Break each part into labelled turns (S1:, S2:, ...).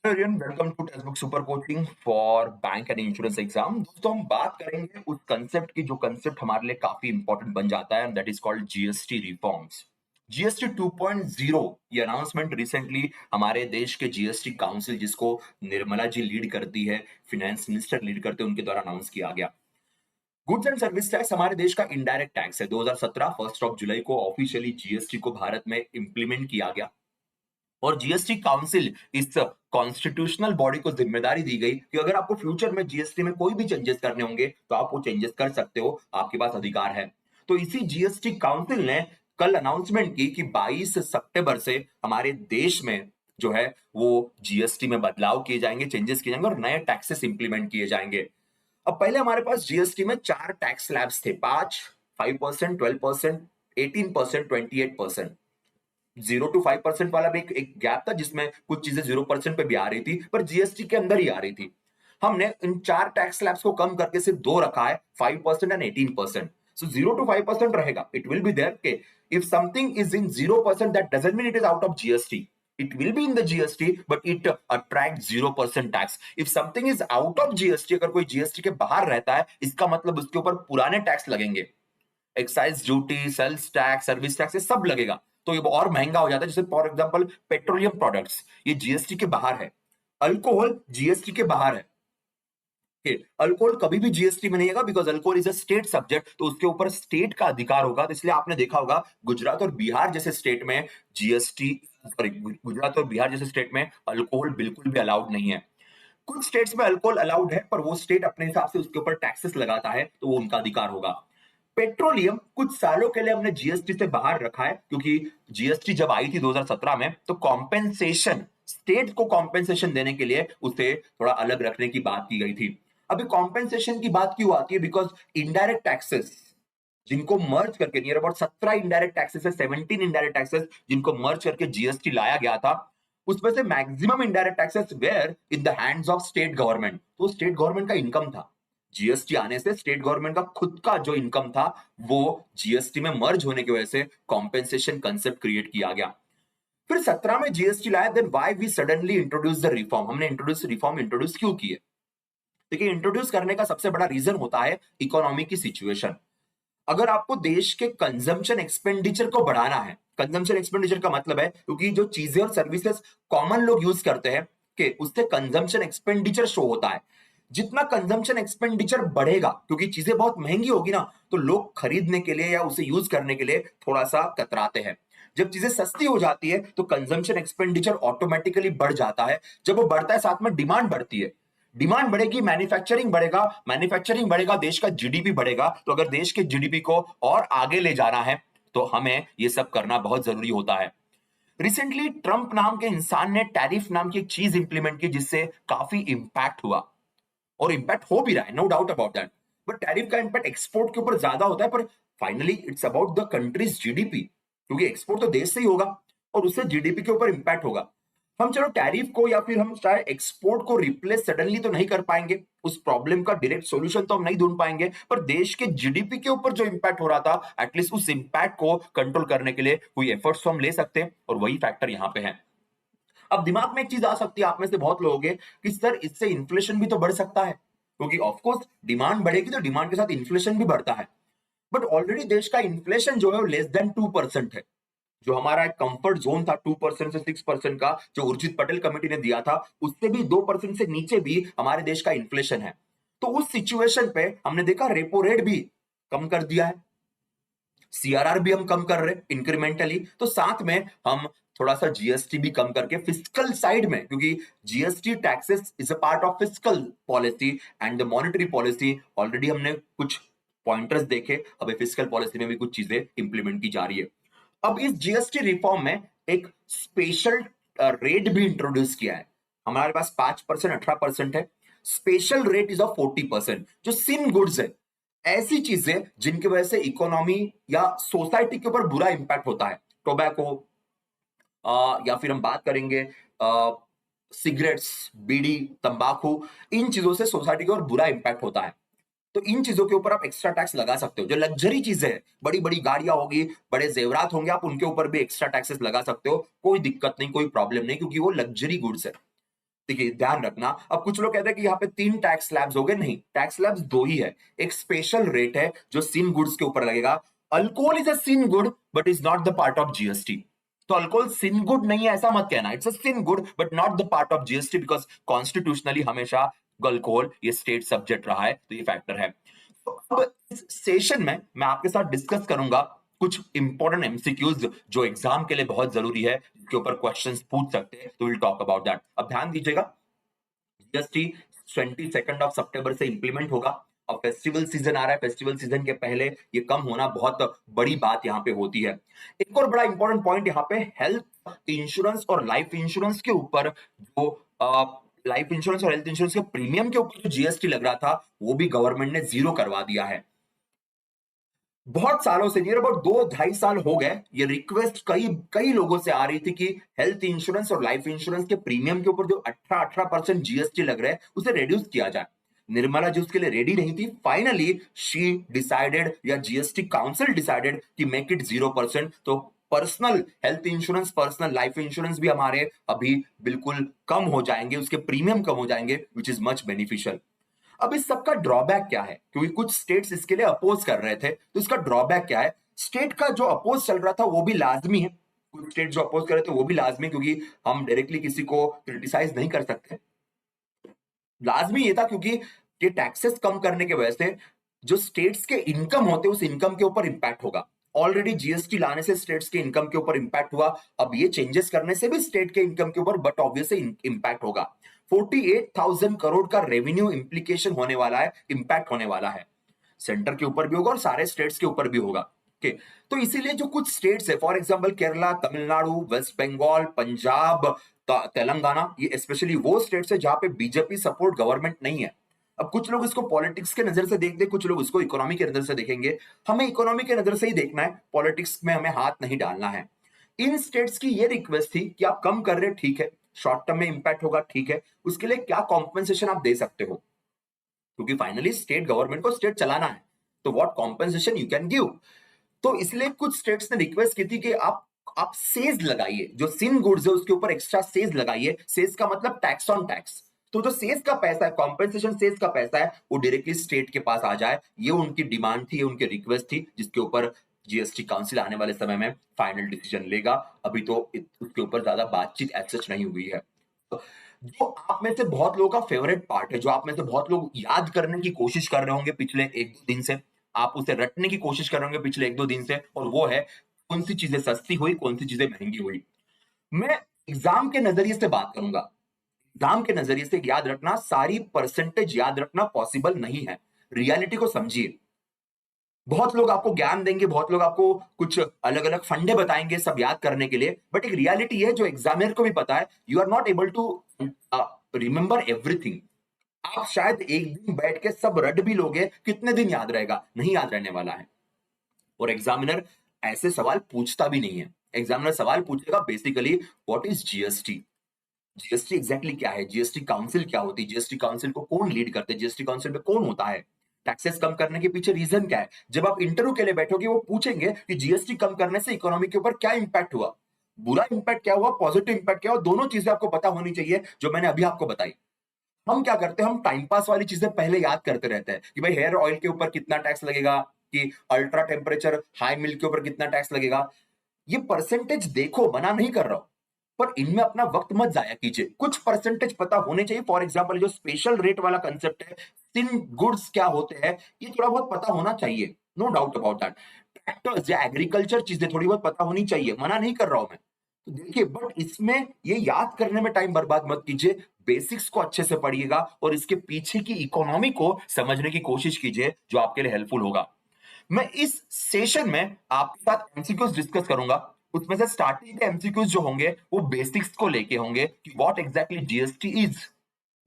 S1: Everyone, welcome to text book super coaching for bank and insurance exam. दोस्तों, हम बात करेंगे उस कंसेप्ट की जो कंसेप्ट हमारे लिए काफी इंपॉर्टेंट बन जाता है, and that is called GST reforms. GST 2.0 ये अनाउंसमेंट रिसेंटली हमारे देश के जीएसटी काउंसिल, जिसको निर्मला जी लीड करती है, फिनेंस मिनिस्टर लीड करते हैं, उनके द्वारा अनाउंस किया गया। गुड्स एंड सर्विस टैक्स हमारे देश का इनडायरेक्ट टैक्स है। 2017 फर्स्ट ऑफ जुलाई को ऑफिशियली जीएसटी को भारत में इंप्लीमेंट किया गया, और जीएसटी काउंसिल इस कॉन्स्टिट्यूशनल बॉडी को जिम्मेदारी दी गई कि अगर आपको फ्यूचर में जीएसटी में कोई भी चेंजेस करने होंगे तो आप वो चेंजेस कर सकते हो, आपके पास अधिकार है। तो इसी जीएसटी काउंसिल ने कल अनाउंसमेंट की कि 22 सितंबर से हमारे देश में जो है वो जीएसटी में बदलाव किए जाएंगे, चेंजेस किए जाएंगे और नए टैक्सेस इंप्लीमेंट किए जाएंगे। अब पहले हमारे पास जीएसटी में 4 टैक्स स्लैब्स थे, 5, 5%, 12%, 18%, 28%। 0 to 5% वाला भी एक गैप था, जिसमें कुछ चीजें 0% पे भी आ रही थी, पर जीएसटी के अंदर ही आ रही थी। हमने इन 4 टैक्स स्लैब्स को कम करके सिर्फ 2 रखा है, 5% एंड 18%। सो 0 to 5% रहेगा। इट विल बी देयर के if something is in 0%, that doesn't mean it is out of GST. It will be in the GST, but it attracts 0% tax. If something is out of GST, अगर कोई GST के बाहर रहता है, इसका मतलब उसके ऊपर पुराने टैक्स लगेंगे। Excise duty, sales tax, service tax, ये सब लगेगा, तो ये और महंगा हो जाता है। जैसे फॉर एग्जांपल पेट्रोलियम प्रोडक्ट्स, ये जीएसटी के बाहर है। अल्कोहल जीएसटी के बाहर है। अल्कोहल कभी भी जीएसटी में नहीं आएगा, because alcohol is a state subject, तो उसके ऊपर स्टेट का अधिकार होगा। तो इसलिए आपने देखा होगा गुजरात और बिहार जैसे स्टेट में जीएसटी, सॉरी, गुजरात और बिहार जैसे स्टेट में अल्कोहल बिल्कुल भी अलाउड नहीं है। कुछ स्टेट्स में अल्कोहल अलाउड है, पर वो स्टेट अपने हिसाब से उसके ऊपर टैक्सेस लगाता है, तो वो उनका अधिकार होगा। पेट्रोलियम कुछ सालों के लिए हमने जीएसटी से बाहर रखा है, क्योंकि जीएसटी जब आई थी 2017 में, तो कॉम्पेंसेशन, स्टेट को कॉम्पेंसेशन देने के लिए उसे थोड़ा अलग रखने की बात की गई थी। अभी कॉम्पेंसेशन की बात क्यों आती है? बिकॉज इनडायरेक्ट टैक्सेस जिनको मर्ज करके, नियर अबाउट 17 इनडायरेक्ट टैक्सेस है, 17 इनडायरेक्ट टैक्सेस जिनको मर्ज करके जीएसटी लाया गया था, उसमें से maximum indirect taxes were in the hands of state government. तो स्टेट गवर्नमेंट का इनकम था। जीएसटी आने से स्टेट गवर्नमेंट का खुद का जो इनकम था, वो जीएसटी में मर्ज होने की वजह से कॉम्पेंसेशन कंसेप्ट क्रिएट किया गया। फिर 17 में जीएसटी लाया, then why we suddenly introduce the reform. हमने रिफॉर्म इंट्रोड्यूस क्यों किए? देखिए, इंट्रोड्यूस करने का सबसे बड़ा रीजन होता है इकोनॉमी की सिचुएशन। अगर आपको देश के कंजम्पशन एक्सपेंडिचर को बढ़ाना है, कंजम्पशन एक्सपेंडिचर का मतलब है क्योंकि जो चीजें और सर्विसेज कॉमन लोग यूज करते हैं, कि उससे कंजम्पशन एक्सपेंडिचर शो होता है। जितना कंजम्पशन एक्सपेंडिचर बढ़ेगा, क्योंकि चीजें बहुत महंगी होगी ना, तो लोग खरीदने के लिए या उसे यूज करने के लिए थोड़ा सा कतराते हैं। जब चीजें सस्ती हो जाती है तो कंजम्पशन एक्सपेंडिचर ऑटोमेटिकली बढ़ जाता है। जब वो बढ़ता है, साथ में डिमांड बढ़ती है। डिमांड बढ़ेगी, मैन्युफैक्चरिंग बढ़ेगा, मैन्युफैक्चरिंग बढ़ेगा, देश का जीडीपी बढ़ेगा। तो अगर देश के जीडीपी को और आगे ले जाना है, तो हमें ये सब करना बहुत जरूरी होता है। रिसेंटली ट्रंप नाम के इंसान ने टैरिफ नाम की एक चीज इंप्लीमेंट की, जिससे काफी इंपैक्ट हुआ, और इंपैक्ट हो भी रहा है, no doubt about that. But tariff का इंपैक्ट एक्सपोर्ट के ऊपर ज्यादा होता है, पर finally it's about the country's GDP, क्योंकि एक्सपोर्ट तो देश से ही होगा और उससे जीडीपी के ऊपर इंपैक्ट होगा। हम चलो टैरिफ को या फिर हम चाहे एक्सपोर्ट को रिप्लेस सडनली तो नहीं कर पाएंगे, उस प्रॉब्लम का डायरेक्ट सॉल्यूशन तो हम नहीं ढूंढ पाएंगे, पर देश के जीडीपी के ऊपर जो इंपैक्ट हो रहा था, एटलीस्ट उस इंपैक्ट को कंट्रोल करने के लिए कोई एफर्ट्स तो हम ले सकते हैं, और वही फैक्टर यहां पे है। अब दिमाग में एक चीज आ सकती है आप में से बहुत लोगों कि सर, इससे इन्फ्लेशन भी तो बढ़ सकता है, क्योंकि ऑफकोर्स डिमांड बढ़ेगी तो डिमांड के साथ इन्फ्लेशन भी बढ़ता है। बट ऑलरेडी देश का इन्फ्लेशन जो है वो लेस देन 2% है। जो हमारा एक कंफर्ट जोन था 2% से 6% का, जो उर्जित पटेल कमेटी ने दिया था, उससे भी 2% से नीचे भी हमारे देश का इन्फ्लेशन है। तो उस सिचुएशन पे हमने देखा रेपो रेट भी कम कर दिया है, सीआरआर भी हम कम कर रहे हैं इंक्रीमेंटली, तो साथ में हम थोड़ा सा जीएसटी भी कम करके फिस्कल साइड में, क्योंकि GST taxes is a part of fiscal policy and the monetary policy. Already हमने कुछ पॉइंटर्स देखे, अब फिस्कल पॉलिसी में भी कुछ चीजें इंप्लीमेंट की जा रही है। अब इस जीएसटी रिफॉर्म में एक स्पेशल रेट भी इंट्रोड्यूस किया है। हमारे पास 5%, 18% है। Special rate is of 40%। जो सिन गुड्स है, ऐसी चीजें जिनकी वजह से इकोनॉमी या सोसाइटी के ऊपर बुरा इंपैक्ट होता है, टोबैको, या फिर हम बात करेंगे सिगरेट्स, बीड़ी, तंबाकू, इन चीजों से सोसाइटी के ऊपर बुरा इंपैक्ट होता है। तो इन चीजों के ऊपर आप एक्स्ट्रा टैक्स लगा सकते हो। जो लग्जरी चीजें हैं, बड़ी बड़ी गाड़ियां होगी, बड़े जेवरात होंगे, आप उनके ऊपर भी एक्स्ट्रा टैक्सेस लगा सकते हो। कोई दिक्कत नहीं, कोई प्रॉब्लम नहीं, क्योंकि वो लग्जरी गुड्स है। देखिए ध्यान रखना, अब कुछ लोग कहते हैं कि यहाँ पे 3 टैक्स स्लैब्स हो गए, नहीं, टैक्स स्लैब्स 2 ही है। एक स्पेशल रेट है जो सिन गुड्स के ऊपर लगेगा। Alcohol is a sin good but is not the part of GST. तो अल्कोहल सिन गुड नहीं है ऐसा मत कहना, it's a sin good but not the part of GST, because constitutionally हमेशा अल्कोहल ये स्टेट सब्जेक्ट रहा है, तो ये फैक्टर है। तो अब इस सेशन में मैं आपके साथ डिस्कस करूंगा कुछ इंपॉर्टेंट एमसीक्यूज जो एग्जाम के लिए बहुत जरूरी है, जिसके ऊपर क्वेश्चंस पूछ सकते हैं, तो विल टॉक अबाउट दैट। अब ध्यान दीजिएगा, जीएसटी 22 सितंबर से इंप्लीमेंट होगा। अब फेस्टिवल सीजन आ रहा है, फेस्टिवल सीजन के पहले ये कम होना बहुत बड़ी बात यहाँ पे होती है। एक और बड़ा इंपॉर्टेंट पॉइंट यहाँ पे, हेल्थ इंश्योरेंस और लाइफ इंश्योरेंस के ऊपर जो लाइफ इंश्योरेंस और हेल्थ इंश्योरेंस के प्रीमियम के ऊपर जो जीएसटी लग रहा था, वो भी गवर्नमेंट ने जीरो करवा दिया है। बहुत सालों से, नियर अबाउट 2-2.5 साल हो गए, ये रिक्वेस्ट कई कई लोगों से आ रही थी कि हेल्थ इंश्योरेंस और लाइफ इंश्योरेंस के प्रीमियम के ऊपर जो 18% जीएसटी लग रहा है, उसे रिड्यूस किया जाए। निर्मला जी उसके लिए रेडी नहीं थी। फाइनली शी डिसाइडेड, या जीएसटी काउंसिल डिसाइडेड कि मेक इट 0%। तो personal health insurance, personal life insurance भी हमारे अभी बिल्कुल कम हो जाएंगे, उसके प्रीमियम कम हो जाएंगे, विच इज मच बेनिफिशियल। अब इस सबका ड्रॉबैक क्या है, क्योंकि कुछ स्टेट्स इसके लिए अपोज कर रहे थे, तो इसका ड्रॉबैक क्या है? स्टेट का जो अपोज चल रहा था वो भी लाजमी है, कुछ स्टेट जो अपोज कर रहे थे वो भी लाजमी, क्योंकि हम डायरेक्टली किसी को क्रिटिसाइज नहीं कर सकते। लाजमी ये था क्योंकि ये टैक्सेस कम करने की वजह से जो स्टेट्स के इनकम होते हैं, उस इनकम के ऊपर इंपैक्ट होगा। ऑलरेडी जीएसटी लाने से स्टेट्स के इनकम के ऊपर इंपैक्ट हुआ, अब ये चेंजेस करने से भी स्टेट के इनकम के ऊपर बट ऑब्वियसली इंपैक्ट होगा। 48,000 करोड़ का रेवेन्यू इंप्लीकेशन होने वाला है, इंपैक्ट होने वाला है। सेंटर के ऊपर भी होगा और सारे स्टेट्स के ऊपर भी होगा। ओके, तो इसीलिए जो कुछ स्टेट्स है, फॉर एग्जांपल केरला, तमिलनाडु, वेस्ट बंगाल, पंजाब, तेलंगाना, ये स्पेशली वो स्टेट्स है जहां पे बीजेपी सपोर्ट गवर्नमेंट नहीं है। अब कुछ लोग इसको पॉलिटिक्स के नजर से देखते, कुछ लोग इसको इकोनॉमी के नजर से देखेंगे। हमें इकोनॉमी के नजर से ही देखना है, पॉलिटिक्स में हमें हाथ नहीं डालना है। इन स्टेट्स की ये रिक्वेस्ट थी कि आप कम कर रहे हैं, ठीक है, शॉर्ट टर्म में इंपैक्ट होगा, ठीक है, उसके लिए क्या कॉम्पेंसेशन आप दे सकते हो, क्योंकि फाइनली स्टेट गवर्नमेंट को स्टेट चलाना है, तो what compensation you can give. तो इसलिए कुछ स्टेट्स ने रिक्वेस्ट की थी कि आप सेज लगाइए, जो सिन गुड्स है उसके ऊपर एक्स्ट्रा सेज लगाइए। सेज का मतलब टैक्स ऑन टैक्स। तो जो सेज का पैसा है, कॉम्पेंसेशन सेज का पैसा है, वो डायरेक्टली स्टेट के पास आ जाए। ये उनकी डिमांड थी, ये उनकी रिक्वेस्ट थी, जिसके ऊपर जीएसटी काउंसिल आने वाले समय में फाइनल डिसीजन लेगा। अभी तो उसके ऊपर ज्यादा बातचीत एज सच नहीं हुई है। तो जो आप में से बहुत लोगों का फेवरेट पार्ट है, जो आप में से बहुत लोग याद करने की कोशिश कर रहे होंगे पिछले 1-2 दिन से, आप उसे रटने की कोशिश कर रहे होंगे पिछले 1-2 दिन से, और वो है कौन सी चीजें सस्ती हुई, कौन सी चीजें महंगी हुई। मैं एग्जाम के नजरिए से बात करूंगा। एग्जाम के नजरिए से याद रखना, सारी परसेंटेज याद रखना पॉसिबल नहीं है। रियलिटी को समझिए। बहुत लोग आपको ज्ञान देंगे, बहुत लोग आपको कुछ अलग अलग फंडे बताएंगे सब याद करने के लिए, बट एक रियलिटी है जो एग्जामिनर को भी पता है, you are not able to remember everything. आप शायद एक दिन बैठ के सब रट भी लोगे, कितने दिन याद रहेगा? नहीं याद रहने वाला है। और एग्जामिनर ऐसे सवाल पूछता भी नहीं है। एग्जामिनर सवाल पूछेगा basically, what is GST, GST exactly क्या है, जीएसटी काउंसिल क्या होती है, जीएसटी काउंसिल को कौन लीड करते हैं, जीएसटी काउंसिल में कौन होता है, टैक्सेस कम करने के पीछे रीजन क्या है। जब आप इंटरव्यू के लिए बैठोगे, वो पूछेंगे कि जीएसटी कम करने से इकोनॉमी के ऊपर क्या इंपैक्ट हुआ, बुरा इंपैक्ट क्या हुआ, पॉजिटिव इंपैक्ट क्या हुआ, दोनों चीजें आपको पता होनी चाहिए जो मैंने अभी आपको बताई। हम क्या करते हैं, हम टाइम पास वाली चीजें पहले याद करते रहते हैं कि भाई हेयर ऑयल के ऊपर कितना टैक्स लगेगा, कि अल्ट्रा टेम्परेचर हाई मिल्क के ऊपर कितना टैक्स लगेगा। ये परसेंटेज देखो, मना नहीं कर रहा हूं, पर इनमें अपना वक्त मत जाया कीजिए। कुछ परसेंटेज पता होने चाहिए। फॉर एग्जांपल जो स्पेशल रेट वाला कंसेप्ट है, सिन गुड्स क्या होते हैं, ये थोड़ा बहुत पता होना चाहिए, no doubt about that. Tractors या एग्रीकल्चर चीजें थोड़ी बहुत पता होनी चाहिए, मना नहीं कर रहा हूं मैं। तो देखिए, बट इसमें ये याद करने में टाइम बर्बाद मत कीजिए, बेसिक्स को अच्छे से पढ़िएगा और इसके पीछे की इकोनॉमी को समझने की कोशिश कीजिए, जो आपके लिए हेल्पफुल होगा। मैं इस सेशन में आपके साथ एमसीक्यूज डिस्कस करूंगा। उसमें से स्टार्टिंग के एमसीक्यूज जो होंगे वो बेसिक्स को लेके होंगे कि व्हाट एग्जैक्टली जीएसटी इज।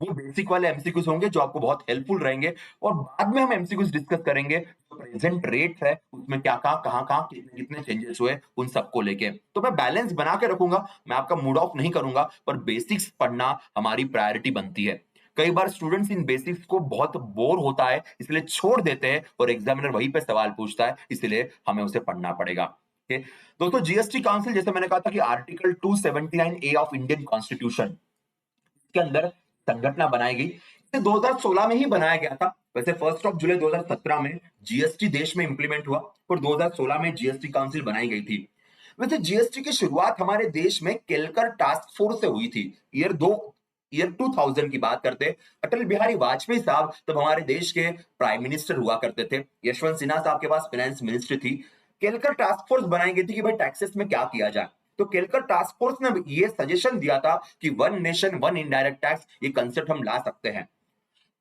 S1: वो बेसिक वाले एमसीक्यूज होंगे जो आपको बहुत हेल्पफुल रहेंगे, और बाद में हम एमसीक्यूज डिस्कस करेंगे जो प्रेजेंट रेट है उसमें क्या कहां कितने कितने चेंजेस हुए, उन सबको लेके। तो मैं बैलेंस बना के रखूंगा, मैं आपका मूड ऑफ नहीं करूंगा, पर बेसिक्स पढ़ना हमारी प्रायोरिटी बनती है। कई बार स्टूडेंट्स इन बेसिक्स को बहुत बोर होता है, इसलिए छोड़ देते हैं, और एग्जामिनर वहीं पे सवाल पूछता है, इसलिए हमें उसे पढ़ना पड़ेगा। ओके दोस्तों, जीएसटी काउंसिल, जैसे मैंने कहा था कि article 279 A of Indian constitution के अंदर संगठना बनाई गई। इसे 2016 में ही बनाया गया था। वैसे 1 जुलाई 2017 में जीएसटी देश में इंप्लीमेंट हुआ और 2016 में जीएसटी काउंसिल बनाई गई थी। वैसे जीएसटी की शुरुआत हमारे देश में केलकर टास्क फोर्स से हुई थी। ईयर 2000 की बात करते, अटल बिहारी वाजपेयी साहब तब हमारे देश के प्राइम मिनिस्टर हुआ करते थे। यशवंत सिन्हा साहब के पास फाइनेंस मिनिस्ट्री थी। केलकर टास्क फोर्स बनाई गई थी कि भाई टैक्सेस में क्या किया जाए। तो केलकर टास्क फोर्स ने ये सजेशन दिया था कि one nation one indirect tax ये कंसेप्ट हम ला सकते हैं।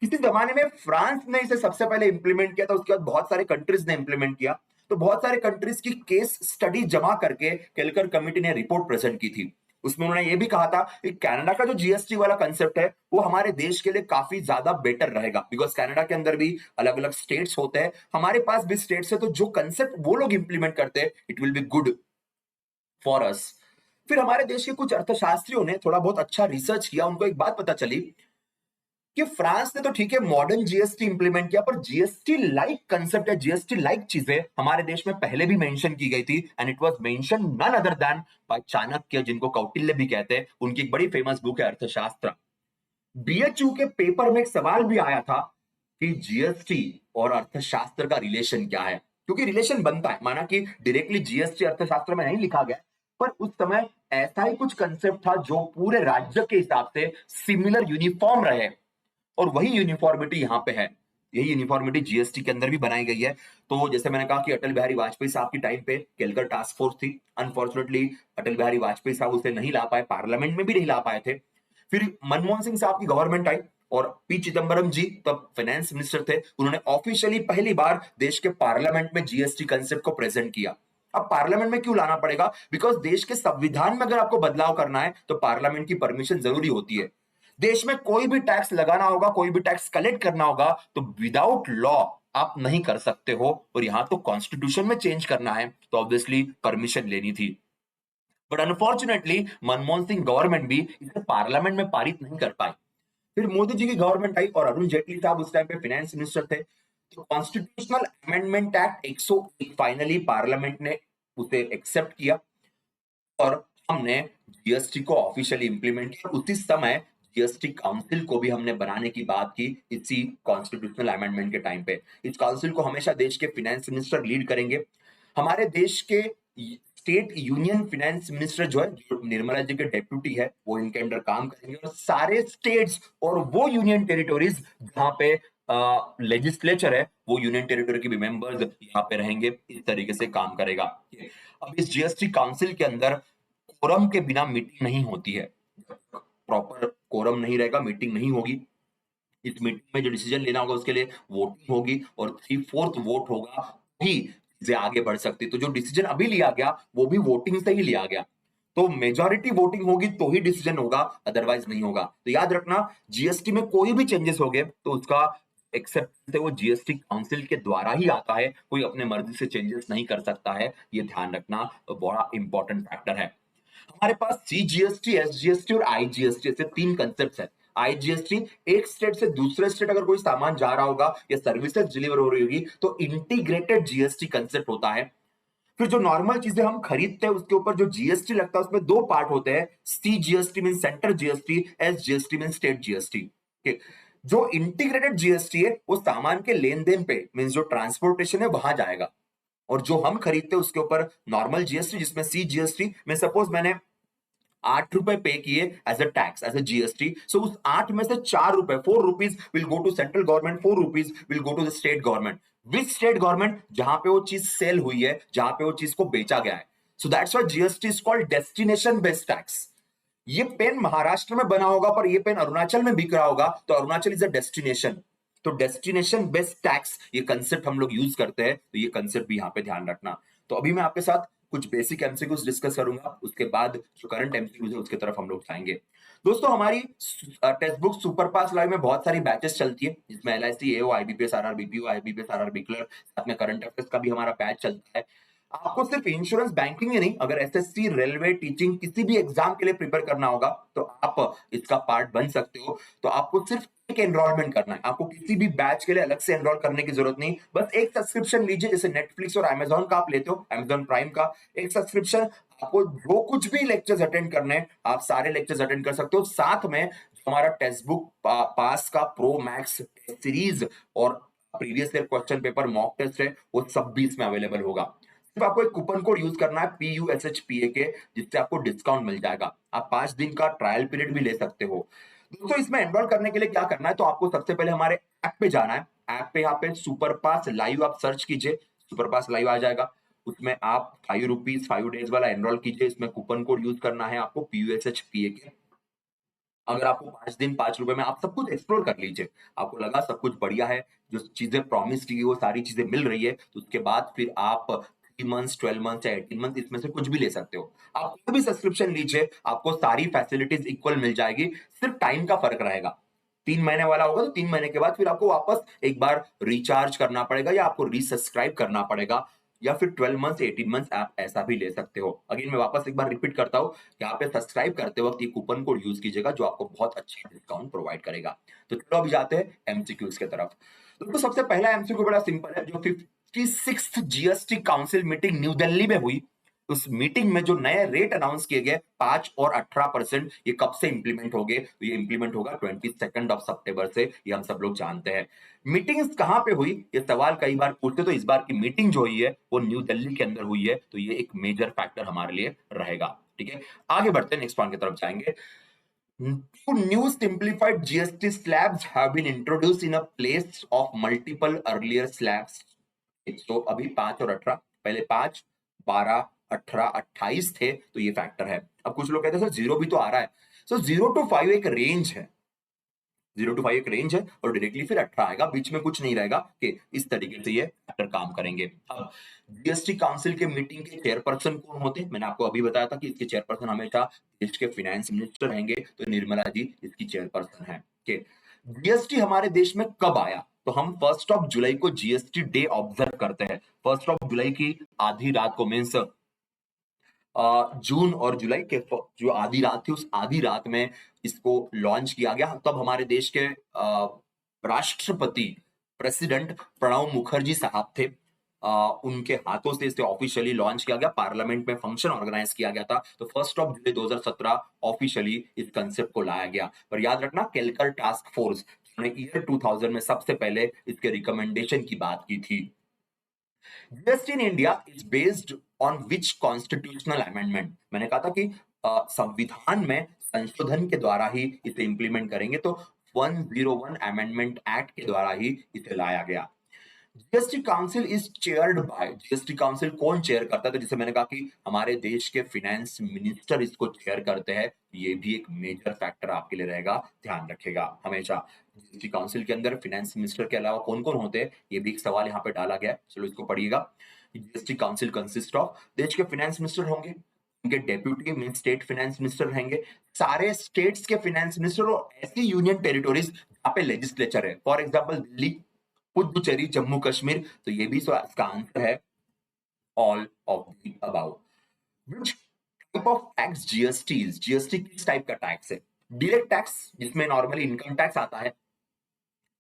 S1: किसी जमाने में फ्रांस ने इसे सबसे पहले इंप्लीमेंट किया था, उसके बाद बहुत सारे कंट्रीज ने इंप्लीमेंट किया। तो बहुत सारे कंट्रीज की केस स्टडी जमा करके केलकर कमेटी ने रिपोर्ट प्रेजेंट की थी। उसमें उन्होंने ये भी कहा था कि कनाडा का जो जीएसटी वाला कंसेप्ट है वो हमारे देश के लिए काफी ज्यादा बेटर रहेगा, बिकॉज कनाडा के अंदर भी अलग अलग स्टेट्स होते हैं, हमारे पास भी स्टेट्स है, तो जो कंसेप्ट वो लोग इंप्लीमेंट करते हैं it will be good for us. फिर हमारे देश के कुछ अर्थशास्त्रियों ने थोड़ा बहुत अच्छा रिसर्च किया, उनको एक बात पता चली कि फ्रांस ने तो ठीक है मॉडर्न जीएसटी इंप्लीमेंट किया, पर जीएसटी लाइक कंसेप्ट है, जीएसटी लाइक चीजें हमारे देश में पहले भी मेंशन की गई थी। And it was mention none other than by Chanakya, जिनको कौटिल्य भी कहते हैं। उनकी एक बड़ी फेमस बुक है अर्थशास्त्र। बीएचयू के पेपर में एक सवाल भी आया था कि जीएसटी और अर्थशास्त्र का रिलेशन क्या है, क्योंकि रिलेशन बनता है, माना कि डायरेक्टली जीएसटी अर्थशास्त्र में नहीं लिखा गया, पर उस समय ऐसा ही कुछ कंसेप्ट था जो पूरे राज्य के हिसाब से सिमिलर यूनिफॉर्म रहे, और वही यूनिफॉर्मिटी यहाँ पे है। यही यूनिफॉर्मिटी जीएसटी के अंदर भी बनाई गई है। तो जैसे मैंने कहा कि अटल बिहारी वाजपेयी साहब की टाइम पे केलकर टास्क फोर्स थी। अनफॉर्चुनेटली अटल बिहारी वाजपेयी साहब उसे नहीं ला पाए, पार्लियामेंट में भी नहीं ला पाए थे। फिर मनमोहन सिंह साहब की गवर्नमेंट आई और पी चिदम्बरम जी तब फाइनेंस मिनिस्टर थे। उन्होंने ऑफिशियली पहली बार देश के पार्लियामेंट में जीएसटी कंसेप्ट को प्रेजेंट किया। अब पार्लियामेंट में क्यों लाना पड़ेगा? बिकॉज देश के संविधान में अगर आपको बदलाव करना है तो पार्लियामेंट की परमिशन जरूरी होती है। देश में कोई भी टैक्स लगाना होगा, कोई भी टैक्स कलेक्ट करना होगा, तो विदाउट लॉ आप नहीं कर सकते हो, और यहां तो कॉन्स्टिट्यूशन में चेंज करना है तो ऑब्वियसली परमिशन लेनी थी। But unfortunately Manmohan Singh government भी इसे पार्लियामेंट में पारित नहीं कर पाई। फिर मोदी जी की गवर्नमेंट आई और अरुण जेटली साहब उस टाइम पे फाइनेंस मिनिस्टर थे। तो constitutional amendment act 101 finally parliament ने उसे एक्सेप्ट किया और हमने जीएसटी को ऑफिशियली इंप्लीमेंट किया। उसी समय जीएसटी काउंसिल को भी हमने बनाने की बात की इसी कॉन्स्टिट्यूशनल अमेंडमेंट के टाइम पे। इस काउंसिल को हमेशा देश के फाइनेंस मिनिस्टर लीड करेंगे। हमारे देश के स्टेट यूनियन फाइनेंस मिनिस्टर जो है, जो निर्मला जी के डेप्यूटी है, वो इनके अंडर काम करेंगे, और सारे स्टेट्स और वो यूनियन टेरिटोरीज जहां पे लेजिस्लेचर है, वो यूनियन टेरिटोरी के भी मेंबर्स यहाँ पे रहेंगे। इस तरीके से काम करेगा। अब इस जीएसटी काउंसिल के अंदर कोरम के बिना मीटिंग नहीं होती है। प्रॉपर कोरम नहीं रहेगा, मीटिंग नहीं होगी। इस मीटिंग में जो डिसीजन लेना होगा उसके लिए वोटिंग होगी और 3/4 वोट होगा, ही चीजें आगे बढ़ सकती। तो जो डिसीजन अभी लिया गया वो भी वोटिंग से ही लिया गया। तो मेजॉरिटी वोटिंग होगी तो ही डिसीजन होगा, अदरवाइज नहीं होगा। तो याद रखना, जीएसटी में कोई भी चेंजेस हो गए तो उसका एक्सेप्टेंस है वो जीएसटी काउंसिल के द्वारा ही आता है, कोई अपने मर्जी से चेंजेस नहीं कर सकता है। ये ध्यान रखना बड़ा इंपॉर्टेंट फैक्टर है। हमारे पास सीजीएसटी, एसजीएसटी और आईजीएसटी ऐसे 3 कंसेप्ट है। आईजीएसटी, एक स्टेट से दूसरे स्टेट अगर कोई सामान जा रहा होगा या सर्विसेज डिलीवर हो रही होगी तो इंटीग्रेटेड जीएसटी कंसेप्ट होता है। फिर जो नॉर्मल चीजें हम खरीदते हैं उसके ऊपर जो जीएसटी लगता है उसमें 2 पार्ट होते हैं। CGST mean centre GST, SGST mean state GST. जो इंटीग्रेटेड जीएसटी है वो सामान के लेन देन पे मीन जो ट्रांसपोर्टेशन है वहां जाएगा, और जो हम खरीदते हैं उसके ऊपर नॉर्मल जीएसटी जिसमें सी जीएसटी में सपोज मैंने 8 रुपए पे किए as a tax, as a GST, so उस 8 में से 4 रुपए, 4 rupees will go to central government, 4 rupees will go to the state government. Which state government? जहां पे वो चीज सेल हुई है, जहां पे वो चीज को बेचा गया है। So that's why GST is called destination based tax. ये पेन महाराष्ट्र में बना होगा पर ये पेन अरुणाचल में बिक रहा होगा तो अरुणाचल इज अ डेस्टिनेशन। तो डेस्टिनेशन बेस्ड टैक्स ये कंसेप्ट हम लोग यूज करते हैं, तो ये कंसेप्ट भी यहाँ पे ध्यान रखना। तो अभी मैं आपके साथ कुछ बेसिक एमसीक्यूज डिस्कस करूंगा, उसके बाद जो करंट एमसीक्यूज है उसके तरफ हम लोग जाएंगे। दोस्तों, हमारी text book super pass live में बहुत सारी बैचेस चलती है, जिसमें LIC, AO, IBPS, RR, BPO, IBPS, RR, बीक्लर, साथ में करंट अफेयर्स का भी हमारा बैच चलता है। आपको सिर्फ इंश्योरेंस बैंकिंग ही नहीं, अगर एसएससी, रेलवे, टीचिंग किसी भी एग्जाम के लिए प्रिपेयर करना होगा तो आप इसका पार्ट बन सकते हो। तो आपको सिर्फ एक एनरोलमेंट करना है, आपको किसी भी बैच के लिए अलग से एनरोल करने की जरूरत नहीं। बस एक सब्सक्रिप्शन लीजिए, जैसे नेटफ्लिक्स और अमेजोन का आप लेते हो, अमेजोन प्राइम का एक सब्सक्रिप्शन। आपको जो कुछ भी लेक्चर्स अटेंड करने हैं आप सारे लेक्चर्स अटेंड कर सकते हो। साथ में हमारा टेक्स्ट बुक पास का प्रो मैक्स सीरीज और previous year question paper mock test है, वो सब भी इसमें अवेलेबल होगा। सिर्फ आपको एक कूपन कोड यूज करना है PUSHPAK, जिससे आपको डिस्काउंट मिल जाएगा। आप 5 दिन का ट्रायल पीरियड भी ले सकते हो। दोस्तों, इसमें एनरोल करने के लिए क्या करना है, तो आपको सबसे पहले हमारे ऐप पे जाना है। ऐप पे यहाँ पे सुपर पास लाइव आप सर्च कीजिए, सुपर पास लाइव आ जाएगा। उसमें आप ₹5 5 डेज वाला एनरोल कीजिए। इसमें कूपन कोड यूज करना है आपको PUSHPAK। अगर आपको 5 दिन ₹5 में आप सब कुछ एक्सप्लोर कर लीजिए, आपको लगा सब कुछ बढ़िया है, जो चीजें प्रॉमिस की वो सारी चीजें मिल रही है, तो उसके बाद फिर आप 3 मंथ्स, 12 मंथ्स या 18 मंथ्स इसमें से कुछ भी ले सकते हो। आप कोई भी सब्सक्रिप्शन लीजिए, आपको सारी फैसिलिटीज इक्वल मिल जाएगी, सिर्फ टाइम का फर्क रहेगा। 3 महीने वाला होगा तो 3 महीने के बाद फिर आपको वापस एक बार रिचार्ज करना पड़ेगा या आपको रीसब्सक्राइब करना पड़ेगा, या फिर 12 मंथ्स, 18 मंथ्स आप ऐसा भी ले सकते हो। अगेन मैं वापस एक बार रिपीट करता हूँ, यहाँ पे सब्सक्राइब करते वक्त ये कूपन कोड यूज कीजिएगा, जो आपको बहुत अच्छी डिस्काउंट प्रोवाइड करेगा। तो चलो अभी जाते हैं एमसीक्यूज की तरफ। तो सबसे पहला एमसीक्यू बड़ा सिंपल है, जो 56th GST council meeting new Delhi में हुई, उस मीटिंग में जो नए रेट अनाउंस किए गए 5 और 18%, ये कब से इंप्लीमेंट हो गए, तो ये इंप्लीमेंट होगा 22 से, ये हम सब लोग जानते हैं। मीटिंग कहां पे हुई, ये सवाल कई बार पूछते, तो इस बार की मीटिंग जो हुई है वो न्यू दिल्ली के अंदर हुई है, तो ये एक मेजर फैक्टर हमारे लिए रहेगा। ठीक है, आगे बढ़ते हैं, नेक्स्ट पॉइंट की तरफ जाएंगे। Two new simplified GST slabs have been introduced in a place of multiple earlier slabs. तो अभी 5 और 18, पहले 5, 12, 18, 28 थे, तो ये फैक्टर है। अब कुछ लोग कहते हैं सर जीरो भी तो आ रहा है। सो 0 to 5 एक रेंज है, 0 to 5 एक रेंज है, और डायरेक्टली फिर 18 आएगा, बीच में कुछ नहीं रहेगा कि इस तरीके से ये फैक्टर काम करेंगे। अब जीएसटी काउंसिल के मीटिंग के चेयरपर्सन कौन होते हैं, मैंने आपको अभी बताया था कि इसके चेयरपर्सन हमेशा देश के फाइनेंस मिनिस्टर रहेंगे, तो निर्मला जी इसकी चेयरपर्सन है। जीएसटी हमारे देश में कब आया, तो हम 1 जुलाई को जीएसटी डे ऑब्जर्व करते हैं। 1 जुलाई की आधी रात को, मीन्स जून और जुलाई के जो आधी रात थी, उस आधी रात में इसको लॉन्च किया गया। तब हमारे देश के राष्ट्रपति प्रेसिडेंट प्रणब मुखर्जी साहब थे, उनके हाथों से इसे ऑफिशियली लॉन्च किया गया, पार्लियामेंट में फंक्शन ऑर्गेनाइज किया गया था। तो 1 जुलाई 2017 ऑफिशियली इस कंसेप्ट को लाया गया। पर याद रखना, कैलकर टास्क फोर्स ने ईयर 2000 में सबसे पहले इसके रिकमेंडेशन की बात की थी। GST in India is based on which constitutional amendment, मैंने कहा था कि संविधान में संशोधन के द्वारा ही इसे इंप्लीमेंट करेंगे, तो 101 अमेंडमेंट एक्ट के द्वारा ही इसे लाया गया। GST council is chaired by, GST council कौन चेयर करता है, तो जैसे मैंने कहा कि हमारे देश के फाइनेंस मिनिस्टर इसको चेयर करते हैं, ये भी एक मेजर फैक्टर आपके लिए रहेगा, ध्यान रखेगा हमेशा। जीएसटी काउंसिल के अंदर फाइनेंस मिनिस्टर के अलावा कौन कौन होते हैं, ये भी एक सवाल यहाँ पे डाला गया है, चलो इसको पढ़िएगा। जीएसटी काउंसिल कंसिस्ट ऑफ, देश के फाइनेंस मिनिस्टर होंगे, उनके deputy mean state finance minister रहेंगे, सारे स्टेट्स के फाइनेंस मिनिस्टर और ऐसी यूनियन टेरिटोरीज जहाँ पे लेजिस्लेचर है, फॉर एग्जाम्पल दिल्ली, पुदुचेरी, जम्मू कश्मीर, तो ये भी इसका आंसर है all of the above. Which type of tax GST is, GST किस टाइप का टैक्स है, डायरेक्ट टैक्स जिसमें नॉर्मली इनकम टैक्स आता है।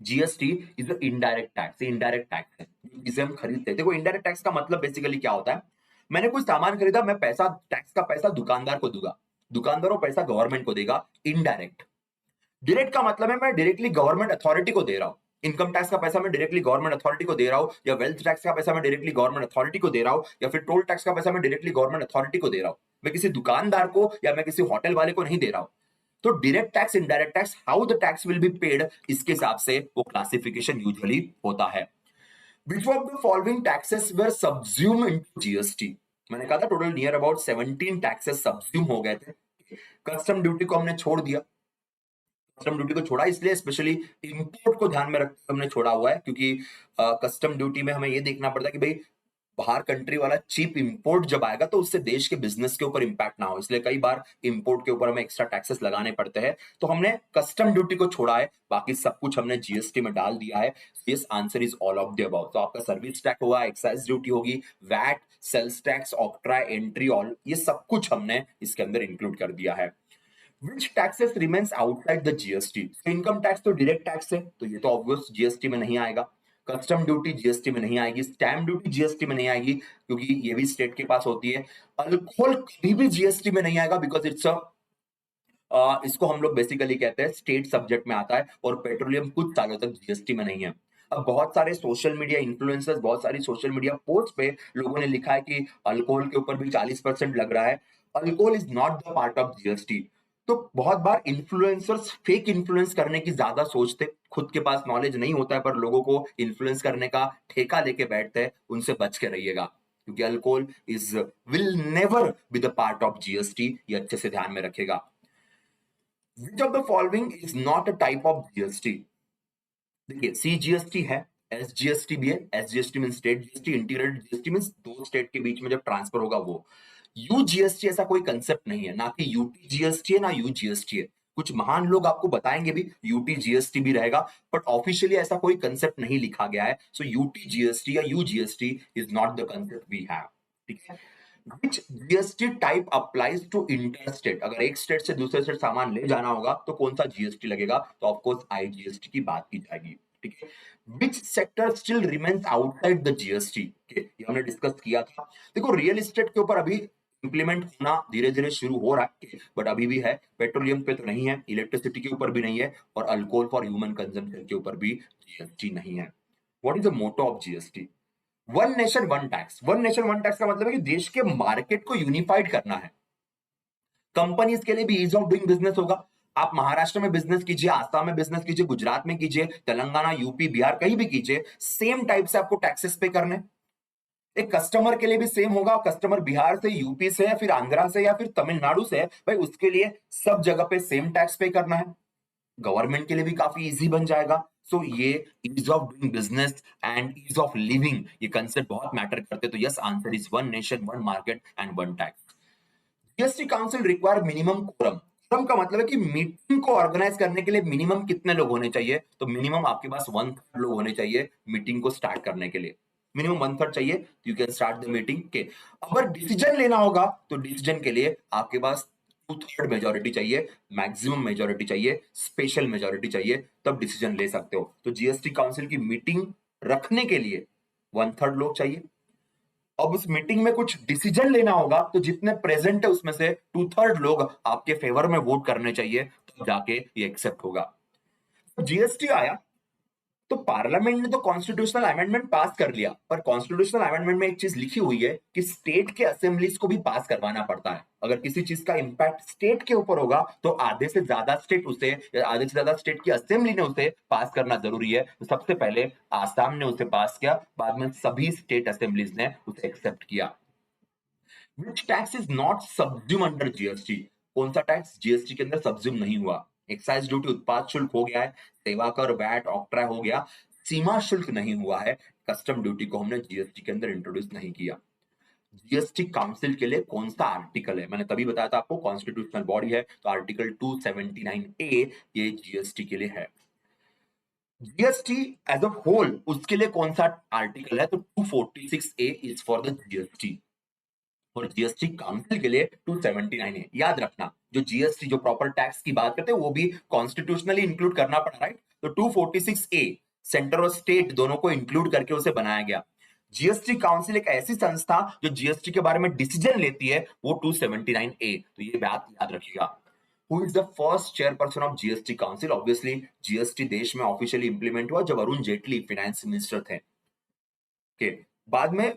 S1: GST is indirect tax, indirect tax है जिसे हम खरीदते हैं। देखो इनडायरेक्ट टैक्स का मतलब बेसिकली क्या होता है, मैंने कोई सामान खरीदा, मैं पैसा, टैक्स का पैसा दुकानदार को दूंगा, दुकानदार वो पैसा गवर्नमेंट को देगा, इनडायरेक्ट। डायरेक्ट का मतलब है मैं डायरेक्टली गवर्नमेंट अथॉरिटी को दे रहा हूं, इनकम टैक्स का पैसा मैं डायरेक्टली गवर्नमेंट अथॉरिटी को दे रहा हूं, या वेल्थ टैक्स का पैसा मैं डायरेक्टली गवर्नमेंट अथॉरिटी को दे रहा हूं, या फिर टोल टैक्स का पैसा मैं डायरेक्टली गवर्नमेंट अथॉरिटी को दे रहा हूं, मैं किसी दुकानदार को या मैं किसी होटल वाले को नहीं दे रहा हूं। तो direct tax, indirect tax, how the tax will be paid, इसके हिसाब से वो क्लासिफिकेशन यूजुअली होता है। Which of the following taxes were subsumed into GST? मैंने कहा था टोटल नियर अबाउट 17 टैक्सेस सबज्यूम हो गए थे। कस्टम ड्यूटी को हमने छोड़ दिया, कस्टम ड्यूटी को छोड़ा इसलिए स्पेशली इंपोर्ट को ध्यान में रखकर हमने छोड़ा हुआ है, क्योंकि कस्टम ड्यूटी में हमें ये देखना पड़ता है कि भाई बाहर कंट्री वाला चीप इंपोर्ट जब आएगा तो उससे देश के बिजनेस के ऊपर इंपैक्ट ना हो, इसलिए कई बार इंपोर्ट के ऊपर हमें एक्स्ट्रा टैक्सेस लगाने पड़ते हैं। तो हमने कस्टम ड्यूटी को छोड़ा है, बाकी सब कुछ हमने जीएसटी में डाल दिया है। This answer is all of the above. तो आपका सर्विस टैक्स होगा, एक्साइज ड्यूटी होगी, VAT, sales tax, octroi, entry, all, ये सब कुछ हमने इसके अंदर इंक्लूड कर दिया है। Which taxes remains outside the GST? तो इनकम टैक्स तो डायरेक्ट टैक्स है, तो ये तो ऑब्वियस जीएसटी में नहीं आएगा। कस्टम ड्यूटी जीएसटी में नहीं आएगी, स्टैम्प ड्यूटी जीएसटी में नहीं आएगी क्योंकि ये भी स्टेट के पास होती है। अल्कोहल कभी भी जीएसटी में नहीं आएगा बिकॉज इट्स अ इसको हम लोग बेसिकली कहते हैं स्टेट सब्जेक्ट में आता है और पेट्रोलियम कुछ सालों तक जीएसटी में नहीं है। अब बहुत सारे सोशल मीडिया इन्फ्लुएंसर्स, बहुत सारी सोशल मीडिया पोस्ट पे लोगों ने लिखा है कि अल्कोहल के ऊपर भी 40% लग रहा है। Alcohol is not the part of GST. तो बहुत बार इन्फ्लुएंसर्स फेक इन्फ्लुएंस करने की ज्यादा सोचते, खुद के पास नॉलेज नहीं होता है पर लोगों को इन्फ्लुएंस करने का ठेका लेके बैठते हैं, उनसे बच के रहिएगा क्योंकि alcohol is will never be the part of GST. ये अच्छे से ध्यान में रखेगा। Which of the following is not a type of GST? देखिए, सीजीएसटी है, एसजीएसटी भी है। SGST mean state GST, integrated GST mean दो स्टेट के बीच में जब ट्रांसफर होगा वो। यूजीएसटी ऐसा कोई कंसेप्ट नहीं है, ना कि यूटीजीएसटी है ना यूजीएसटी है। कुछ महान लोग आपको बताएंगे भी यूटीजीएसटी भी रहेगा, बट ऑफिशियली ऐसा कोई कंसेप्ट नहीं लिखा गया है। सो यूटीजीएसटी या UGST is not the concept we have. ठीक है। Which GST type applies to interstate? अगर एक स्टेट से दूसरे स्टेट सामान ले जाना होगा तो कौन सा जीएसटी लगेगा? तो ऑफकोर्स आईजीएसटी की बात की जाएगी। ठीक है। Which sector still remains outside the GST? ये हमने डिस्कस किया था। देखो, रियल एस्टेट के ऊपर अभी इंप्लीमेंट होना धीरे धीरे शुरू हो रहा है, बट अभी भी है। पेट्रोलियम पे तो नहीं है, इलेक्ट्रिसिटी के ऊपर भी नहीं है, और अल्कोहल फॉर ह्यूमन कंजम्पशन के ऊपर भी जीएसटी नहीं है। What is the motto of GST? One nation one tax. One nation one tax का मतलब है कि देश के मार्केट को यूनिफाइड करना है। कंपनीज के लिए भी ईज ऑफ डूइंग बिजनेस होगा। आप महाराष्ट्र में बिजनेस कीजिए, आसाम में बिजनेस कीजिए, गुजरात में कीजिए, तेलंगाना, यूपी, बिहार, कहीं भी कीजिए, सेम टाइप से आपको टैक्सेस पे करने। एक कस्टमर के लिए भी सेम होगा। कस्टमर बिहार से, यूपी से, या फिर आंध्रा से, या फिर तमिलनाडु से है, भाई उसके लिए सब जगह पे सेम टैक्स पे करना है। गवर्नमेंट के लिए भी काफी इजी बन जाएगा। सो ये ease of doing business and ease of living, ये कंसेप्ट बहुत मैटर करते। तो yes, answer is one nation one market and one tax. GST council require minimum quorum. Quorum का मतलब है कि मीटिंग को ऑर्गेनाइज करने के लिए मिनिमम कितने लोग होने चाहिए? तो मिनिमम आपके पास 1/3 लोग होने चाहिए मीटिंग को स्टार्ट करने के लिए। मिनिमम 1/3 चाहिए तो you can start the meeting के। अगर डिसीजन लेना होगा तो डिसीजन के लिए आपके पास 2/3 मेजोरिटी चाहिए, मैक्सिमम मेजोरिटी चाहिए, स्पेशल मेजोरिटी चाहिए, तब डिसीजन ले सकते हो। तो जीएसटी काउंसिल की मीटिंग रखने के लिए 1/3 लोग चाहिए। अब उस मीटिंग में कुछ डिसीजन लेना होगा तो जितने प्रेजेंट है उसमें से 2/3 लोग आपके फेवर में वोट करने चाहिए, तब जाके ये एक्सेप्ट होगा। जीएसटी आया तो पार्लियामेंट ने तो कॉन्स्टिट्यूशनल अमेंडमेंट पास कर लिया, पर कॉन्स्टिट्यूशनल अमेंडमेंट में एक चीज लिखी हुई है कि स्टेट के असेंबलीज को भी पास करवाना पड़ता है। अगर किसी चीज का इंपैक्ट स्टेट के ऊपर होगा तो आधे से ज्यादा स्टेट उसे, या आधे से ज्यादा स्टेट की असेंबली ने उसे पास करना जरूरी है। तो सबसे पहले आसाम ने उसे पास किया, बाद में सभी स्टेट असेंबलीज ने उसे एक्सेप्ट किया। Which tax is not subsumed under GST? कौन सा टैक्स जीएसटी के अंदर सब्ज्यूम नहीं हुआ? एक्साइज ड्यूटी, उत्पाद शुल्क हो गया है, सेवा कर, वैट, ऑक्ट्रा हो गया, सीमा शुल्क नहीं हुआ है, कस्टम ड्यूटी को हमने जीएसटी के अंदर इंट्रोड्यूस नहीं किया। जीएसटी काउंसिल के लिए कौन सा आर्टिकल है? मैंने तभी बताया था आपको, कॉन्स्टिट्यूशनल बॉडी है तो आर्टिकल 279A ये जीएसटी के लिए है। जीएसटी एज अ होल उसके लिए कौन सा आर्टिकल है? तो 246A is for the GST, और जीएसटी काउंसिल के लिए 279 है। याद रखना, जो जीएसटी जो प्रॉपर टैक्स की बात करते हैं वो भी कॉन्स्टिट्यूशनली इंक्लूड करना पड़ा, राइट? तो 246A सेंटर और स्टेट दोनों को इंक्लूड करके उसे बनाया गया। जीएसटी काउंसिल एक ऐसी संस्था जो जीएसटी के बारे में डिसीजन लेती है, वो 279A। तो ये बात याद रखिएगा। Who is the first chairperson of GST council? Obviously GST देश में ऑफिशियली इंप्लीमेंट हुआ जब अरुण जेटली फाइनेंस मिनिस्टर थे। के बाद में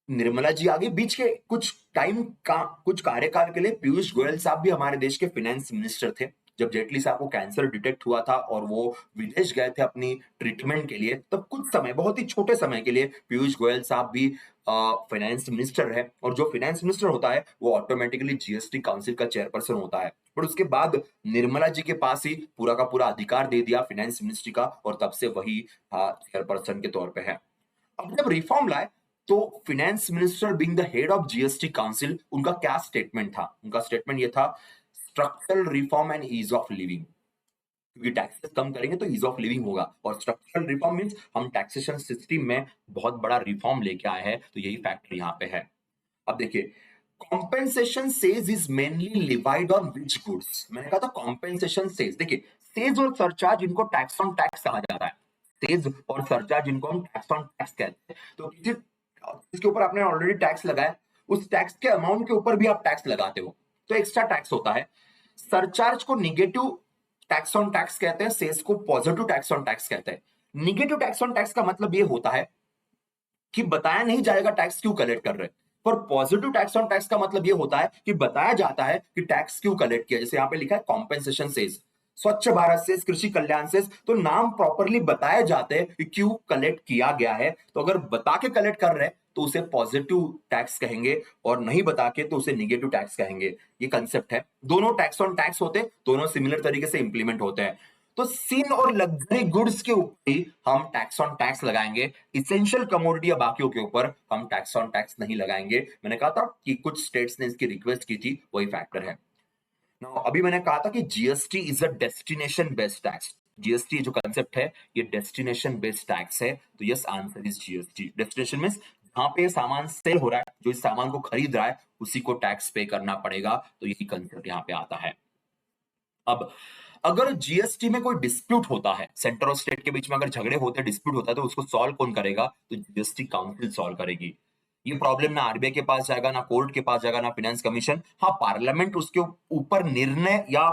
S1: निर्मला जी आगे, बीच के कुछ टाइम का कुछ कार्यकाल के लिए पीयूष गोयल साहब भी हमारे देश के फाइनेंस मिनिस्टर थे। जब जेटली साहब को कैंसर डिटेक्ट हुआ था और वो विदेश गए थे अपनी ट्रीटमेंट के लिए, तब कुछ समय, बहुत ही छोटे समय के लिए पीयूष गोयल साहब भी फाइनेंस मिनिस्टर है। और जो फाइनेंस मिनिस्टर होता है वो ऑटोमेटिकली जीएसटी काउंसिल का चेयरपर्सन होता है। पर उसके बाद निर्मला जी के पास ही पूरा का पूरा अधिकार दे दिया फाइनेंस मिनिस्ट्री का, और तब से वही चेयरपर्सन के तौर पे है। अब जब रिफॉर्म लाए तो finance minister being the head of GST council, उनका क्या स्टेटमेंट था? उनका स्टेटमेंट ये था, structural reform and ease of living. क्योंकि टैक्सेस कम करेंगे तो ईज ऑफ लिविंग होगा, और स्ट्रक्चरल रिफॉर्म मींस हम टैक्सेशन सिस्टम में बहुत बड़ा रिफॉर्म लेके आए हैं, तो यही फैक्टर यहाँ पे है। अब देखिए, compensation says is mainly levied on which goods? मैंने कहा था कॉम्पेंसेशन सेज। देखिए, सेज और सरचार्ज इनको टैक्स ऑन टैक्स कहा जाता है। सेज और सरचार्ज इनको हम टैक्स ऑन टैक्स कहते हैं। तो किसी इसके ऊपर आपने ऑलरेडी टैक्स लगाया, उस टैक्स के अमाउंट के ऊपर भी आप टैक्स लगाते हो, तो एक्स्ट्रा टैक्स होता है। सरचार्ज को निगेटिव टैक्स ऑन टैक्स कहते हैं, सेस को पॉजिटिव टैक्स ऑन टैक्स कहते हैं। निगेटिव टैक्स ऑन टैक्स का मतलब ये होता है कि बताया नहीं जाएगा टैक्स क्यों कलेक्ट कर रहे हैं। पर पॉजिटिव टैक्स ऑन टैक्स का मतलब ये होता है कि बताया जाता है कि टैक्स क्यों कलेक्ट किया। जैसे यहाँ पे लिखा है कॉम्पेंसेशन सेस, स्वच्छ भारत सेस, कृषि कल्याण सेस, तो नाम प्रॉपरली बताए जाते हैं कि क्यों कलेक्ट किया गया है। तो अगर बता के कलेक्ट कर रहे हैं तो उसे पॉजिटिव टैक्स कहेंगे, और नहीं बता के तो उसे निगेटिव टैक्स कहेंगे। ये कंसेप्ट है। दोनों टैक्स ऑन टैक्स होते हैं, दोनों सिमिलर तरीके से इंप्लीमेंट होते हैं। तो सिन और लग्जरी गुड्स के ऊपर ही हम टैक्स ऑन टैक्स लगाएंगे, इसेंशियल कमोडिटी या बाकियों के ऊपर हम टैक्स ऑन टैक्स नहीं लगाएंगे। मैंने कहा था कि कुछ स्टेट्स ने इसकी रिक्वेस्ट की थी, वही फैक्टर है। नाउ अभी मैंने कहा था कि GST is a destination based tax. GST जो कंसेप्ट है ये डेस्टिनेशन बेस्ड टैक्स है। तो yes, answer is GST. Destination means जहां पे सामान सेल हो रहा है, जो इस सामान को खरीद रहा है उसी को टैक्स पे करना पड़ेगा। तो यही कंसेप्ट यहाँ पे आता है। अब अगर जीएसटी में कोई डिस्प्यूट होता है, सेंटर और स्टेट के बीच में अगर झगड़े होते हैं, डिस्प्यूट होता है, तो उसको सॉल्व कौन करेगा? तो जीएसटी काउंसिल सॉल्व करेगी। ये प्रॉब्लम ना आरबीआई के पास जाएगा, ना कोर्ट के पास जाएगा, ना फाइनेंस कमीशन। हाँ, पार्लियामेंट उसके ऊपर निर्णय या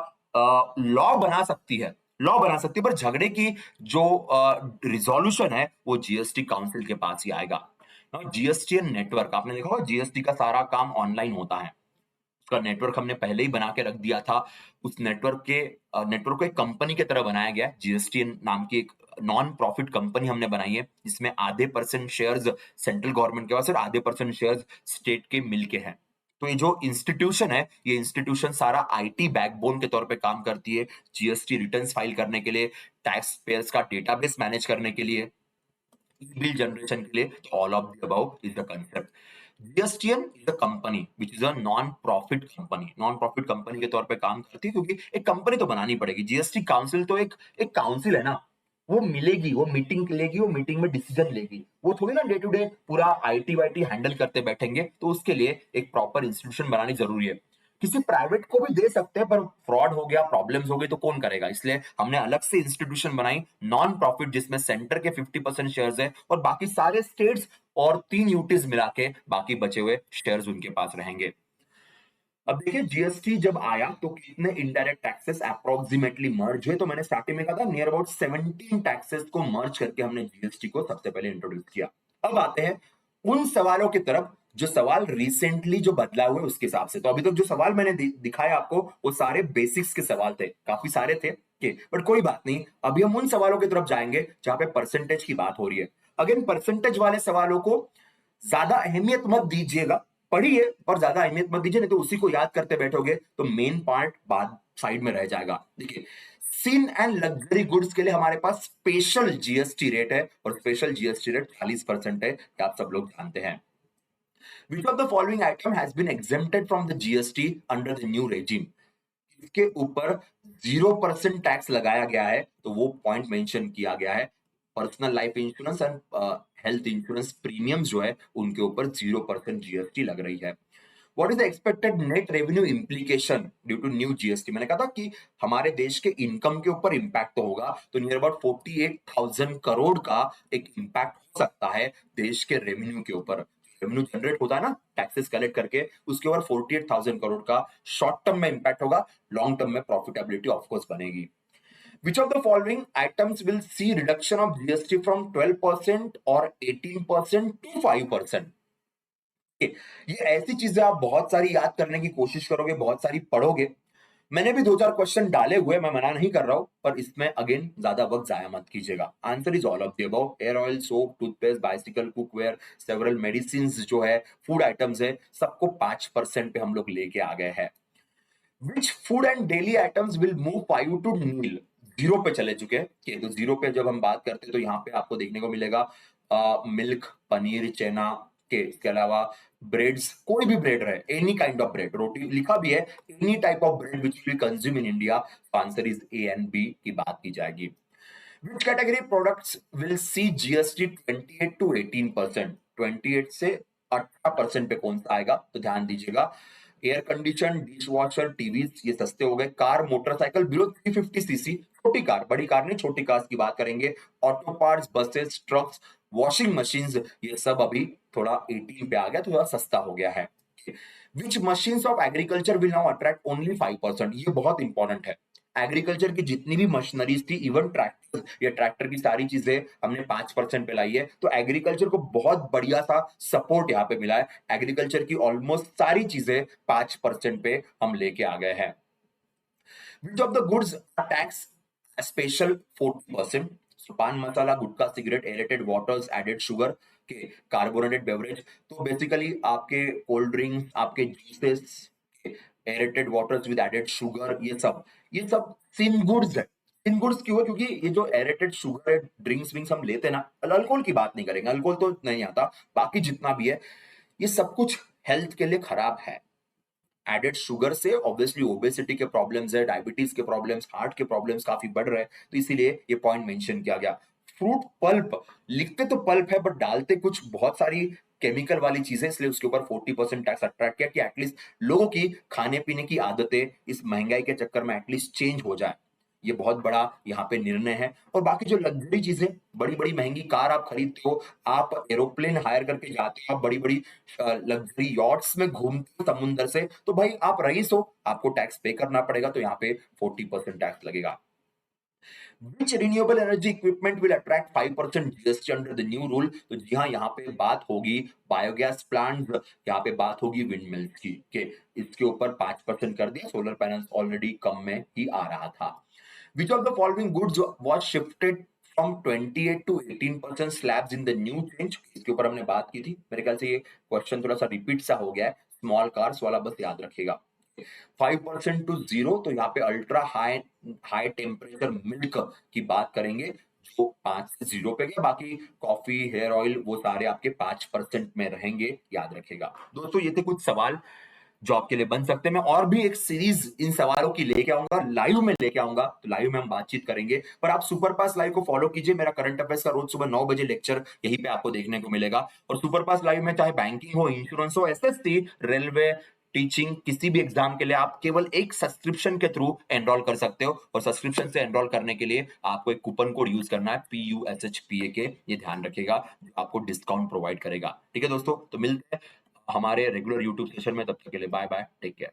S1: लॉ बना सकती है, पर झगड़े की जो रिजोल्यूशन है वो जीएसटी काउंसिल के पास ही आएगा। जीएसटी नेटवर्क आपने देखा होगा, जीएसटी का सारा काम ऑनलाइन होता है। उसका नेटवर्क हमने पहले ही बना के रख दिया था। उस नेटवर्क को एक कंपनी की तरह बनाया गया है। जीएसटीएन नाम की एक नॉन प्रॉफिट कंपनी हमने बनाई है, जिसमें आधे % शेयर्स सेंट्रल गवर्नमेंट के पास और आधे % शेयर्स स्टेट के मिलके हैं। तो ये जो इंस्टीट्यूशन है, ये इंस्टीट्यूशन सारा आईटी बैकबोन के तौर पे काम करती है, जीएसटी रिटर्न्स फाइल करने के लिए, टैक्स पेयर्स का डेटाबेस मैनेज करने के लिए, बिल जनरेशन के लिए। All of the above is the concept. GSTN is a company which is a non profit company. Non profit company के तौर पे काम करती है, क्योंकि एक कंपनी तो बनानी पड़ेगी। जीएसटी काउंसिल तो एक एक काउंसिल है ना, वो मिलेगी, वो मीटिंग लेगी, वो मीटिंग में डिसीजन लेगी। वो थोड़ी ना डे टू डे पूरा आईटी वाईटी हैंडल करते बैठेंगे। तो उसके लिए एक प्रॉपर इंस्टीट्यूशन बनानी जरूरी है। किसी प्राइवेट को भी दे सकते हैं, पर फ्रॉड हो गया, प्रॉब्लम्स हो गई तो कौन करेगा? इसलिए हमने अलग से इंस्टीट्यूशन बनाई, नॉन प्रॉफिट, जिसमें सेंटर के 50% शेयर्स है और बाकी सारे स्टेट्स और 3 यूटीज मिला के बाकी बचे हुए शेयर्स उनके पास रहेंगे। अब देखिए, जीएसटी जब आया तो कितने इनडायरेक्ट टैक्सेस अप्रोक्सीमेटली मर्ज हुए। तो मैंने स्टार्टिंग में कहा था नियर अबाउट 17 टैक्सेस को मर्ज करके हमने जीएसटी को सबसे पहले इंट्रोड्यूस किया। अब आते हैं उन सवालों की तरफ जो सवाल रिसेंटली जो बदला हुआ है उसके हिसाब से। तो अभी तक जो सवाल मैंने दिखाया आपको वो सारे बेसिक्स के सवाल थे, काफी सारे थे के, बट कोई बात नहीं। अभी हम उन सवालों की तरफ जाएंगे जहां पे परसेंटेज की बात हो रही है। अगेन, परसेंटेज वाले सवालों को ज्यादा अहमियत मत दीजिएगा, पढ़िए और ज्यादा अहमियत मत दीजिए, नहीं तो उसी को याद करते बैठोगे तो मेन पार्ट बाद साइड में रह जाएगा। देखिए, सिन एंड लग्जरी गुड्स के लिए हमारे पास स्पेशल जीएसटी रेट है, और स्पेशल जीएसटी रेट 40% है, ये आप सब लोग जानते हैं। Which of the following item has been exempted from the GST under the new regime? इसके ऊपर 0% टैक्स लगाया गया है, तो वो पॉइंट मेंशन किया गया है। Personal life insurance and health insurance premiums जो है उनके ऊपर 0% जीएसटी लग रही है। What is the expected net revenue implication due to new GST? मैंने कहा था कि हमारे देश के इनकम के ऊपर इंपैक्ट तो होगा, तो नियर अबाउट 48,000 करोड़ का एक इंपैक्ट हो सकता है देश के रेवेन्यू के ऊपर। रेवेन्यू जनरेट होता है ना टैक्सेस कलेक्ट करके, उसके ऊपर 48,000 करोड़ का शॉर्ट टर्म में इंपैक्ट होगा, लॉन्ग टर्म में प्रॉफिटेबिलिटी ऑफकोर्स बनेगी। Which of the following items will see reduction of GST from 12% or 18% to 5%? ये ऐसी चीजें आप बहुत सारी याद करने की कोशिश करोगे, बहुत सारी पढ़ोगे। मैंने भी 2-4 क्वेश्चन डाले हुए, मैं मना नहीं कर रहा हूं, पर इसमें अगेन ज्यादा वक्त जाया मत कीजिएगा। Answer is all of the above. Hair oil, soap, toothpaste, bicycle, cookware, several medicine जो है, फूड आइटम्स है, सबको 5% पे हम लोग लेके आ गए हैं। Which food and daily items will move 5 to nil? 0 पे चले चुके हैं। तो 0 पे जब हम बात करते हैं तो यहाँ पे आपको देखने को मिलेगा मिल्क, पनीर, चना के, इसके अलावा ब्रेड्स, कोई भी ब्रेड रहे, एनी काइंड ऑफ ब्रेड, रोटी लिखा भी है, any type of bread which will consume in India. Answer is A and B की बात की जाएगी। Which category products will see GST 28 to 18%? 28 से 18% पे कौन सा आएगा? तो ध्यान दीजिएगा। Air condition, dish washer, TV ये सस्ते हो गए। कार, मोटरसाइकिल बिलो 350cc, छोटी कार, बड़ी कार नहीं, छोटी कार की बात करेंगे। Auto parts, buses, trucks, washing machines, ये सब अभी थोड़ा 18 पे आ गया, तो थोड़ा सस्ता हो गया है। Which machines of agriculture will now attract only 5%। ये बहुत इंपॉर्टेंट है। एग्रीकल्चर की जितनी भी मशीनरीज थी, इवन ट्रैक्टर या ट्रैक्टर की सारी चीजें हमने 5% पे लाई है, तो एग्रीकल्चर को बहुत बढ़िया सा सपोर्ट यहाँ पे मिला है। एग्रीकल्चर की ऑलमोस्ट सारी चीजें 5% पे हम लेके आ गए हैं। Which of the goods are taxed a special 40%? So, paan masala, gutkha, cigarette, aerated waters, added sugar के कार्बोनेटेड बेवरेज। तो बेसिकली आपके कोल्ड ड्रिंक्स, आपके juices, aerated waters with added sugar, ये सब सिन गुड्स है। सिन गुड्स क्यों है? क्योंकि ये जो एरेटेड शुगर है, ड्रिंक्स विंक्स हम लेते हैं ना, अल्कोहल की बात नहीं करेंगे, अल्कोहल तो नहीं आता, बाकी जितना भी है, ये सब कुछ हेल्थ के लिए खराब है। एडेड शुगर से ऑब्वियसली ओबेसिटी के प्रॉब्लम्स है, डायबिटीज के प्रॉब्लम्स, हार्ट के प्रॉब्लम्स काफी बढ़ रहे हैं, तो इसीलिए ये पॉइंट मेंशन किया गया। फ्रूट पल्प, लिखते तो पल्प है बट डालते कुछ बहुत सारी केमिकल वाली चीजें, इसलिए उसके ऊपर 40% टैक्स अट्रैक्ट किया कि एटलीस्ट लोगों की खाने पीने की आदतें इस महंगाई के चक्कर में एटलीस्ट चेंज हो जाए। ये बहुत बड़ा यहाँ पे निर्णय है। और बाकी जो लग्जरी चीजें, बड़ी बड़ी महंगी कार आप खरीदते हो, आप एरोप्लेन हायर करके जाते हो, आप बड़ी बड़ी लग्जरी यॉट्स में घूमते हो समुंदर से, तो भाई आप रईस हो, आपको टैक्स पे करना पड़ेगा, तो यहाँ पे 40% टैक्स लगेगा। Which renewable energy equipment will attract 5% GST under the new rule? तो जी हाँ, यहाँ पे बात होगी बायोगैस प्लांट, यहाँ पे बात होगी विंड मिल्स की, के इसके ऊपर 5% कर दिया। सोलर पैनल्स ऑलरेडी कम में ही आ रहा था। Which of the following goods was shifted from 28 to 18% slabs in the new change? इसके ऊपर हमने बात की थी, मेरे ख्याल से ये क्वेश्चन थोड़ा सा रिपीट सा हो गया है, स्मॉल कार्स वाला बस याद रखिएगा। 5% टू 0, तो यहाँ पे ultra high high temperature milk की बात करेंगे, जो 5 से 0 पे गया। बाकी कॉफी, हेयर ऑयल, वो सारे आपके 5% में रहेंगे, याद रखिएगा। दोस्तों ये थे कुछ सवाल जो आपके लिए बन सकते हैं। मैं और भी एक सीरीज इन सवालों की लेके आऊंगा, लाइव में लेके आऊंगा, तो लाइव में हम बातचीत करेंगे। पर आप सुपर पास लाइव को फॉलो कीजिए, मेरा करंट अफेयर्स का रोज सुबह 9 बजे लेक्चर यहीं पे आपको देखने को मिलेगा। और सुपर पास लाइव में चाहे बैंकिंग हो, इंश्योरेंस हो, एसएससी, रेलवे, टीचिंग, किसी भी एग्जाम के लिए आप केवल एक सब्सक्रिप्शन के थ्रू एनरोल कर सकते हो। और सब्सक्रिप्शन से एनरोल करने के लिए आपको एक कूपन कोड यूज करना है, PUSHPAK, ये ध्यान रखिएगा, जो आपको डिस्काउंट प्रोवाइड करेगा। ठीक है दोस्तों, तो मिलते हैं हमारे रेगुलर यूट्यूब सेशन में, तब तक के लिए बाय बाय, टेक केयर।